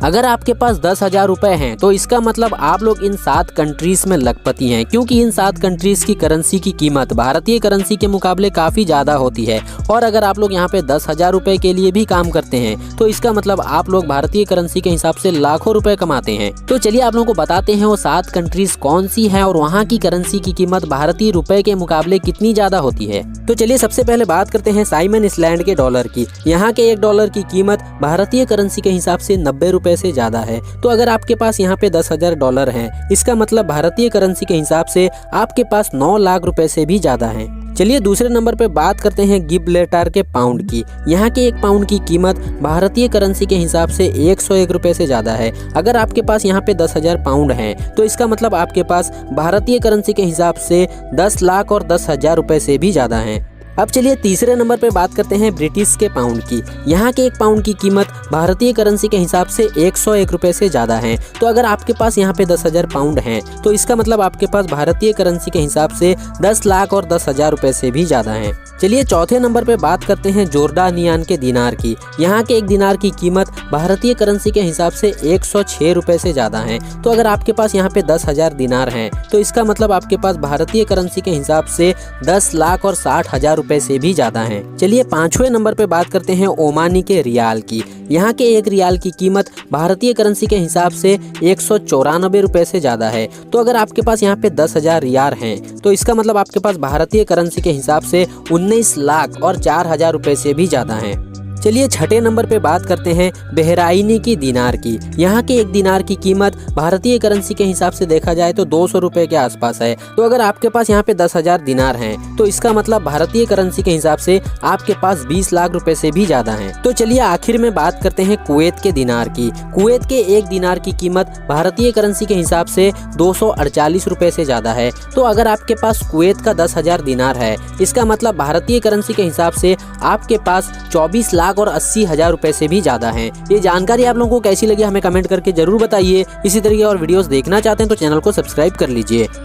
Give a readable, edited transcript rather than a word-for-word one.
अगर आपके पास 10,000 रुपए हैं तो इसका मतलब आप लोग इन 7 कंट्रीज में लखपति हैं, क्योंकि इन 7 कंट्रीज की करेंसी की कीमत भारतीय करेंसी के मुकाबले काफ़ी ज़्यादा होती है। और अगर आप लोग यहाँ पे 10,000 रुपए के लिए भी काम करते हैं तो इसका मतलब आप लोग भारतीय करेंसी के हिसाब से लाखों रुपए कमाते हैं। तो चलिए आप लोगों को बताते हैं वो 7 कंट्रीज कौन सी हैं और वहाँ की करेंसी की कीमत भारतीय रुपए के मुकाबले कितनी ज़्यादा होती है। तो चलिए सबसे पहले बात करते हैं साइमन आइलैंड के डॉलर की। यहाँ के $1 की कीमत भारतीय करेंसी के हिसाब से 90 रुपए से ज़्यादा है। तो अगर आपके पास यहाँ पे $10,000 हैं, इसका मतलब भारतीय करेंसी के हिसाब से आपके पास 9 लाख रुपए से भी ज़्यादा है। चलिए दूसरे नंबर पे बात करते हैं गिब्राल्टर के पाउंड की। यहाँ के 1 पाउंड की कीमत भारतीय करेंसी के हिसाब से 101 रुपए से ज़्यादा है। अगर आपके पास यहाँ पे 10,000 पाउंड हैं तो इसका मतलब आपके पास भारतीय करेंसी के हिसाब से 10 लाख और 10,000 रुपए से भी ज़्यादा हैं। अब चलिए तीसरे नंबर पे बात करते हैं ब्रिटिश के पाउंड की। यहाँ के 1 पाउंड की कीमत भारतीय करेंसी के हिसाब से 101 रुपए से ज़्यादा है। तो अगर आपके पास यहाँ पे 10,000 पाउंड हैं तो इसका मतलब आपके पास भारतीय करेंसी के हिसाब से 10 लाख और 10,000 रुपए से भी ज़्यादा है। चलिए चौथे नंबर पे बात करते हैं जोर्डानियन के दिनार की। यहाँ के 1 दिनार की कीमत भारतीय करेंसी के हिसाब से 106 रुपए से ज़्यादा है। तो अगर आपके पास यहाँ पे 10,000 दिनार हैं तो इसका मतलब आपके पास भारतीय करेंसी के हिसाब से 10 लाख और 60,000 रुपए से भी ज़्यादा है। चलिए 5वें नंबर पे बात करते हैं ओमानी के रियाल की। यहाँ के 1 रियाल की कीमत भारतीय करेंसी के हिसाब से 194 रुपए से ज़्यादा है। तो अगर आपके पास यहाँ पे 10,000 रियाल हैं तो इसका मतलब आपके पास भारतीय करेंसी के हिसाब से 19 लाख और 4,000 रुपए से भी ज़्यादा है। चलिए 6ठे नंबर पे बात करते हैं बहराइनी की दिनार की। यहाँ के 1 दिनार की कीमत भारतीय करेंसी के हिसाब से देखा जाए तो 200 रुपए के आसपास है। तो अगर आपके पास यहाँ पे 10,000 दिनार हैं तो इसका मतलब भारतीय करेंसी के हिसाब से आपके पास 20 लाख रुपए से भी ज़्यादा है। तो चलिए आखिर में बात करते हैं कुवैत के दिनार की। कुवैत के 1 दिनार की कीमत भारतीय करेंसी के हिसाब से 248 रुपए से ज़्यादा है। तो अगर आपके पास कुवैत का 10,000 दिनार है इसका मतलब भारतीय करेंसी के हिसाब से आपके पास 24 लाख और 80,000 रुपए से भी ज्यादा हैं। ये जानकारी आप लोगों को कैसी लगी हमें कमेंट करके जरूर बताइए। इसी तरह की और वीडियोस देखना चाहते हैं तो चैनल को सब्सक्राइब कर लीजिए।